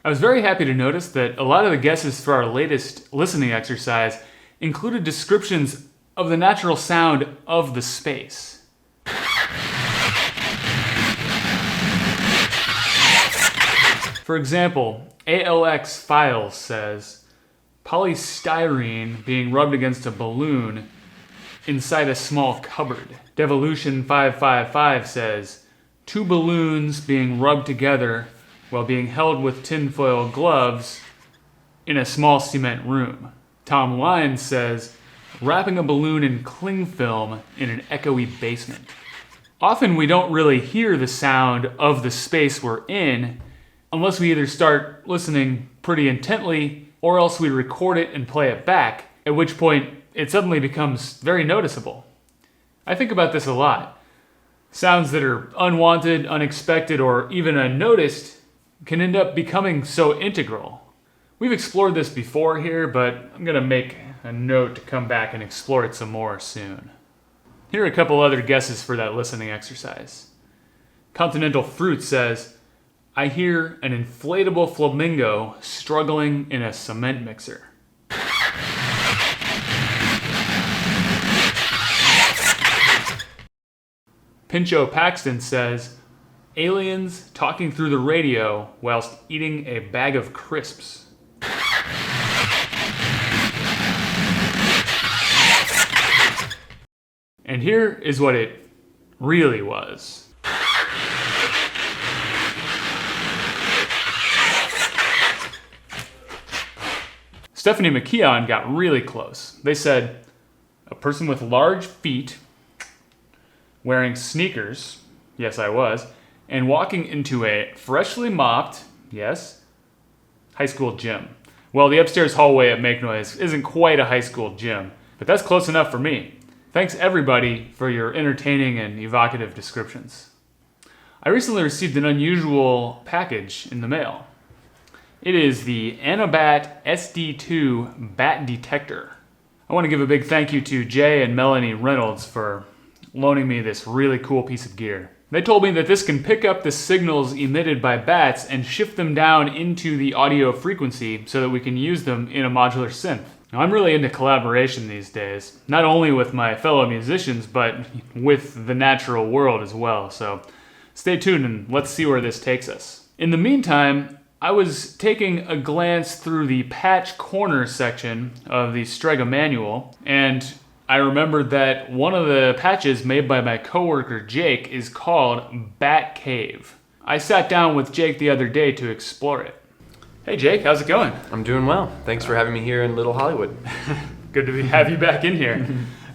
I was very happy to notice that a lot of the guesses for our latest listening exercise included descriptions of the natural sound of the space. For example, ALX Files says, polystyrene being rubbed against a balloon inside a small cupboard. Devolution 555 says, two balloons being rubbed together while being held with tinfoil gloves in a small cement room. Tom Lyons says, wrapping a balloon in cling film in an echoey basement. Often we don't really hear the sound of the space we're in unless we either start listening pretty intently or else we record it and play it back, at which point it suddenly becomes very noticeable. I think about this a lot. Sounds that are unwanted, unexpected, or even unnoticed can end up becoming so integral. We've explored this before here, but I'm going to make a note to come back and explore it some more soon. Here are a couple other guesses for that listening exercise. Continental Fruit says, I hear an inflatable flamingo struggling in a cement mixer. Pincho Paxton says, aliens talking through the radio whilst eating a bag of crisps. And here is what it really was. Stephanie McKeon got really close. They said, a person with large feet, wearing sneakers, yes I was, and walking into a freshly mopped, yes, high school gym. Well, the upstairs hallway at Make Noise isn't quite a high school gym, but that's close enough for me. Thanks everybody for your entertaining and evocative descriptions. I recently received an unusual package in the mail. It is the Anabat SD2 Bat Detector. I want to give a big thank you to Jay and Melanie Reynolds for loaning me this really cool piece of gear. They told me that this can pick up the signals emitted by bats and shift them down into the audio frequency so that we can use them in a modular synth. Now, I'm really into collaboration these days, not only with my fellow musicians, but with the natural world as well. So stay tuned and let's see where this takes us. In the meantime, I was taking a glance through the patch corner section of the Strega Manual, and I remembered that one of the patches made by my coworker Jake is called Bat Cave. I sat down with Jake the other day to explore it. Hey Jake, how's it going? I'm doing well. Thanks for having me here in Little Hollywood. Good to have you back in here.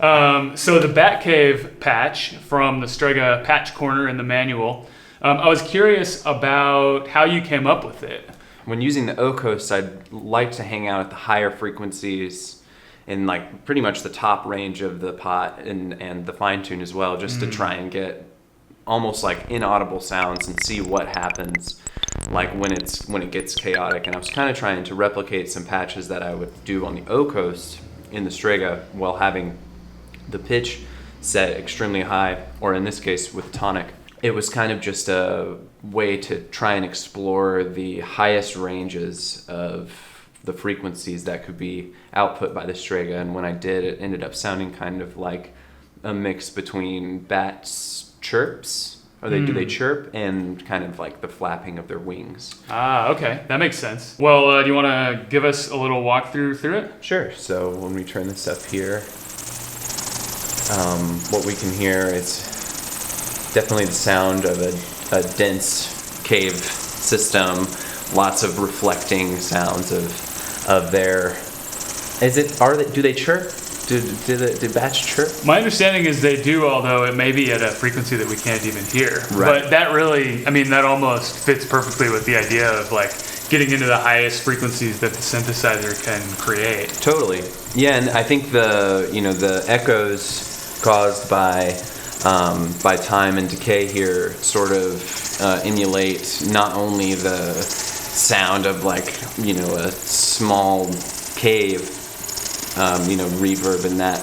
So the Bat Cave patch from the Strega patch corner in the manual, I was curious about how you came up with it. When using the O-Coast, I'd like to hang out at the higher frequencies in like pretty much the top range of the pot and the fine tune as well, just to try and get almost like inaudible sounds and see what happens like when it gets chaotic. And I was kind of trying to replicate some patches that I would do on the O-Coast in the Strega while having the pitch set extremely high, or in this case with tonic. It was kind of just a way to try and explore the highest ranges of the frequencies that could be output by the Strega, and when I did, it ended up sounding kind of like a mix between bats' chirps, or do they chirp, and kind of like the flapping of their wings. Ah, okay, that makes sense. Well, do you want to give us a little walkthrough through it? Sure. So when we turn this up here, what we can hear is definitely the sound of a dense cave system, lots of reflecting sounds of their. Do they chirp? Do bats chirp? My understanding is they do, although it may be at a frequency that we can't even hear. Right. But that really, that almost fits perfectly with the idea of like getting into the highest frequencies that the synthesizer can create. Totally. Yeah, and I think the echoes caused by time and decay here sort of emulate not only the sound of like a small cave, reverb in that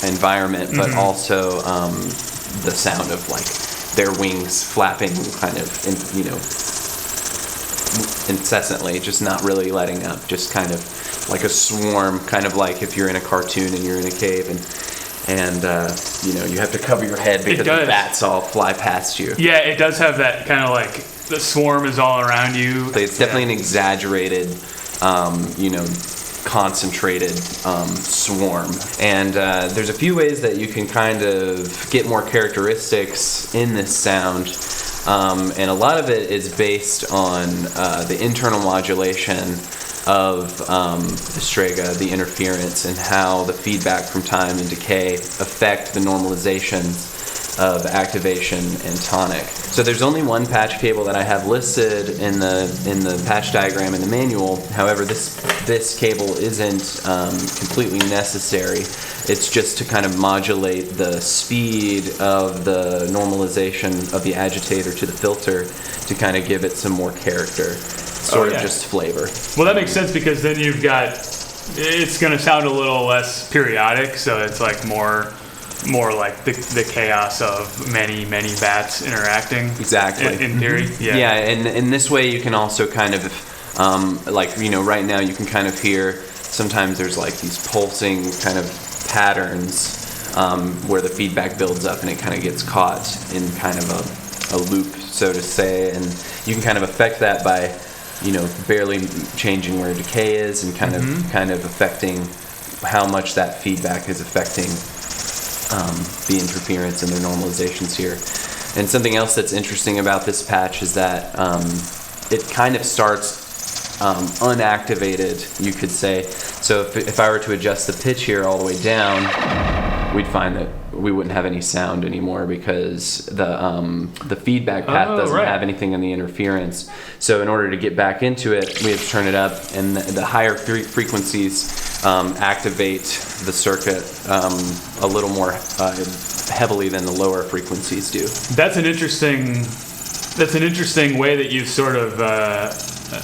environment, but also the sound of like their wings flapping kind of incessantly, just not really letting up, just kind of like a swarm, kind of like if you're in a cartoon and you're in a cave and you have to cover your head because the bats all fly past you. Yeah, it does have that kind of like the swarm is all around you. It's definitely an exaggerated, concentrated swarm. And there's a few ways that you can kind of get more characteristics in this sound. And a lot of it is based on the internal modulation of the strega, the interference, and how the feedback from time and decay affect the normalization of activation and tonic. So there's only one patch cable that I have listed in the patch diagram in the manual. However, this cable isn't completely necessary. It's just to kind of modulate the speed of the normalization of the agitator to the filter to kind of give it some more character, sort of just flavor. Well, that makes sense because then you've got, it's going to sound a little less periodic, so it's like more like the chaos of many bats interacting. Exactly. In theory. Yeah. Yeah, and in this way you can also kind of right now you can kind of hear sometimes there's like these pulsing kind of patterns where the feedback builds up and it kind of gets caught in kind of a loop, so to say, and you can kind of affect that by barely changing where decay is and kind of affecting how much that feedback is affecting the interference and their normalizations here. And something else that's interesting about this patch is that it kind of starts unactivated, you could say. So if I were to adjust the pitch here all the way down, we'd find that we wouldn't have any sound anymore because the feedback path doesn't have anything in the interference. So in order to get back into it, we have to turn it up, and the higher frequencies activate the circuit a little more heavily than the lower frequencies do. That's an interesting way that you've sort of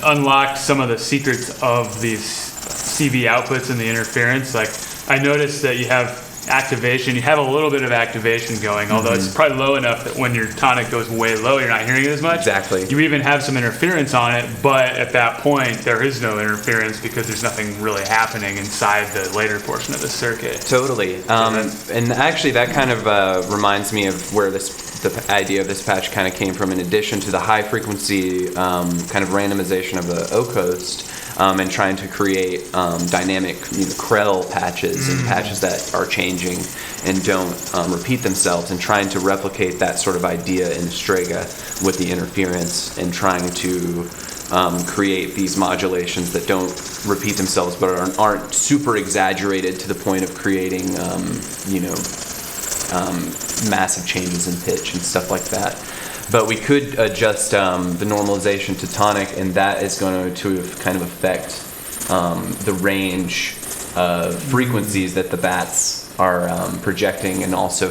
unlocked some of the secrets of these CV outputs and the interference. Like, I noticed that you have activation. You have a little bit of activation going, although it's probably low enough that when your tonic goes way low, you're not hearing it as much. Exactly. You even have some interference on it, but at that point, there is no interference because there's nothing really happening inside the later portion of the circuit. Totally. And actually, that kind of reminds me of where the idea of this patch kind of came from. In addition to the high frequency kind of randomization of the O-coast, and trying to create dynamic Krell patches and patches that are changing and don't repeat themselves, and trying to replicate that sort of idea in the Strega with the interference and trying to create these modulations that don't repeat themselves but aren't super exaggerated to the point of creating massive changes in pitch and stuff like that. But we could adjust the normalization to tonic, and that is going to kind of affect the range of frequencies that the bats are projecting, and also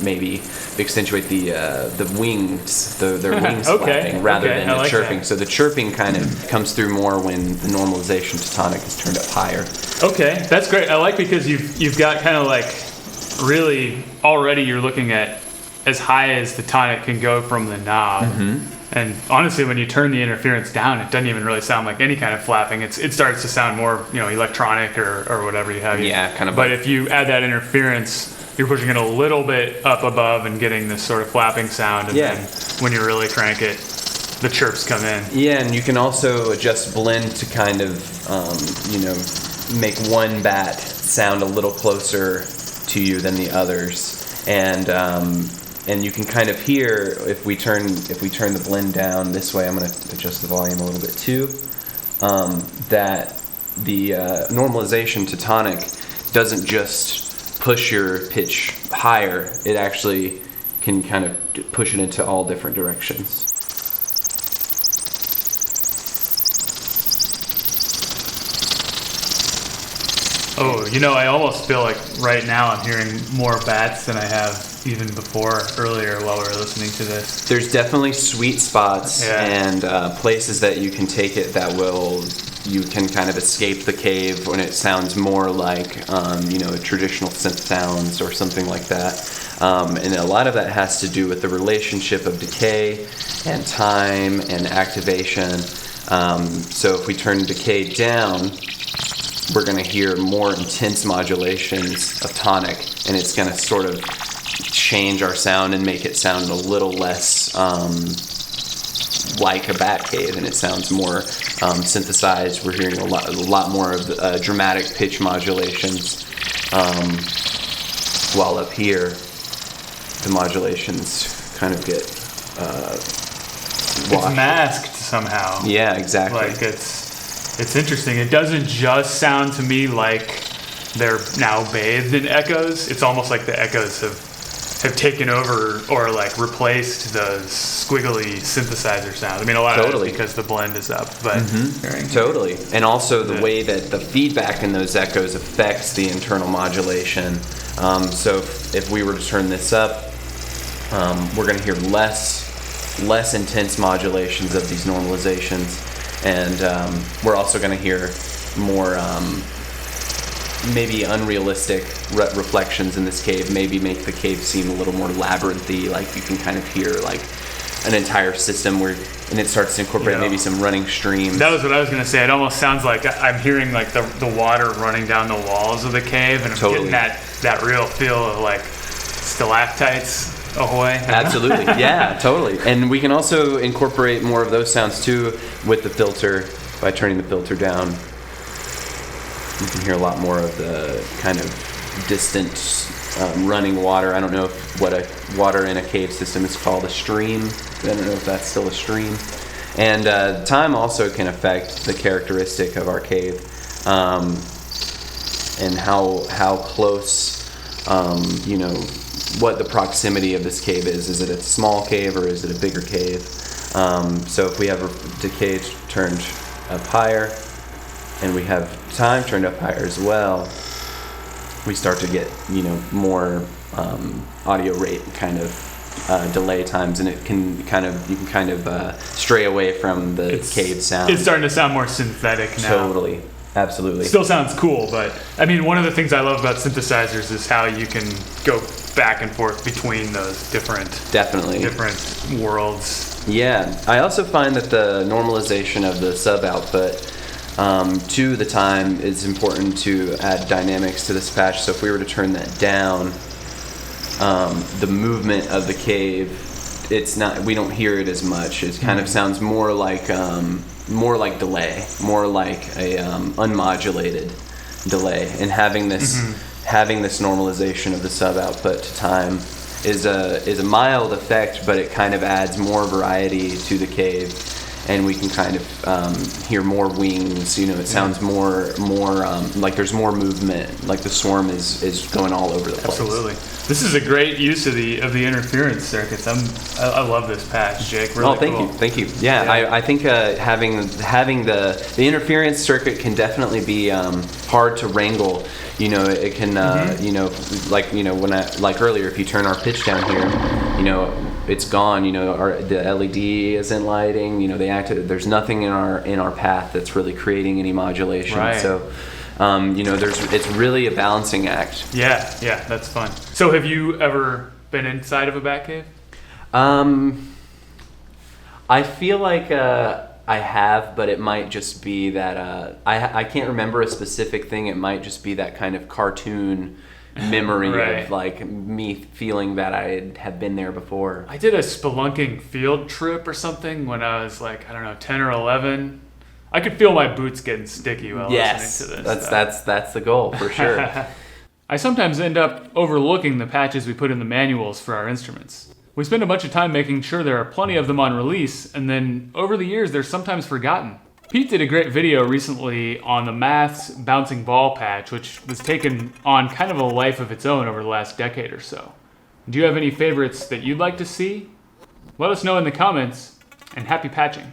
maybe accentuate the wings, their wings flapping rather than the chirping. That. So the chirping kind of comes through more when the normalization to tonic is turned up higher. Okay, that's great. I like because you've got kind of like really already you're looking at as high as the tonic can go from the knob. And honestly, when you turn the interference down, it doesn't even really sound like any kind of flapping. It starts to sound more, electronic or whatever you have. Yeah, kind of. But if you add that interference, you're pushing it a little bit up above and getting this sort of flapping sound. And then when you really crank it, the chirps come in. Yeah, and you can also adjust blend to kind of, make one bat sound a little closer to you than the others. And you can kind of hear if we turn the blend down this way. I'm going to adjust the volume a little bit too. That the normalization to tonic doesn't just push your pitch higher. It actually can kind of push it into all different directions. Oh, I almost feel like right now I'm hearing more bats than I have even before earlier while we were listening to this. There's definitely sweet spots and places that you can take it that you can kind of escape the cave when it sounds more like, traditional synth sounds or something like that. And a lot of that has to do with the relationship of decay and time and activation. So if we turn decay down, we're going to hear more intense modulations of tonic, and it's going to sort of change our sound and make it sound a little less like a bat cave, and it sounds more synthesized. We're hearing a lot more of the, dramatic pitch modulations, while up here the modulations kind of get It's washed. masked somehow. Yeah, exactly. Like it's interesting. It doesn't just sound to me like they're now bathed in echoes. It's almost like the echoes have taken over or like replaced those squiggly synthesizer sounds. I mean, a lot of it is because the blend is up, but Totally. And also the way that the feedback in those echoes affects the internal modulation. So if we were to turn this up, we're going to hear less intense modulations of these normalizations, and we're also going to hear more maybe unrealistic reflections in this cave. Maybe make the cave seem a little more labyrinthy, like you can kind of hear like an entire system and it starts to incorporate maybe some running streams. That was what I was going to say. It almost sounds like I'm hearing like the water running down the walls of the cave, and I'm getting that real feel of like stalactites. Ahoy. Absolutely. Yeah, totally. And we can also incorporate more of those sounds too with the filter by turning the filter down. You can hear a lot more of the kind of distant running water. I don't know what a water in a cave system is called, a stream. I don't know if that's still a stream. And time also can affect the characteristic of our cave, and how close, what the proximity of this cave is. Is it a small cave or is it a bigger cave? So if we have decay turned up higher and we have time turned up higher as well, we start to get more audio rate kind of delay times, and you can kind of stray away from the cave sound. It's starting to sound more synthetic now. Totally. Absolutely. Still sounds cool, but I mean, one of the things I love about synthesizers is how you can go back and forth between those different worlds. Yeah, I also find that the normalization of the sub output to the time is important to add dynamics to this patch. So if we were to turn that down, the movement of the cave, we don't hear it as much. It kind of sounds more like delay, more like a unmodulated delay. And having this normalization of the sub output to time is a mild effect, but it kind of adds more variety to the cave, and we can kind of hear more wings. It sounds more like there's more movement, like the swarm is going all over the place. Absolutely. This is a great use of the interference circuits. I love this patch, Jake. Really cool. Thank you. Yeah. I think having the interference circuit can definitely be hard to wrangle. It can like earlier, if you turn our pitch down here, it's gone. The LED isn't lighting. There's nothing in our path that's really creating any modulation. Right. So. It's really a balancing act. Yeah, that's fun. So have you ever been inside of a bat cave? I feel like I have, but it might just be that I can't remember a specific thing. It might just be that kind of cartoon memory Right. of like me feeling that I had been there before. I did a spelunking field trip or something when I was like, I don't know, 10 or 11. I could feel my boots getting sticky while listening to this. That's the goal for sure. I sometimes end up overlooking the patches we put in the manuals for our instruments. We spend a bunch of time making sure there are plenty of them on release, and then over the years they're sometimes forgotten. Pete did a great video recently on the Maths bouncing ball patch, which was taken on kind of a life of its own over the last decade or so. Do you have any favorites that you'd like to see? Let us know in the comments, and happy patching.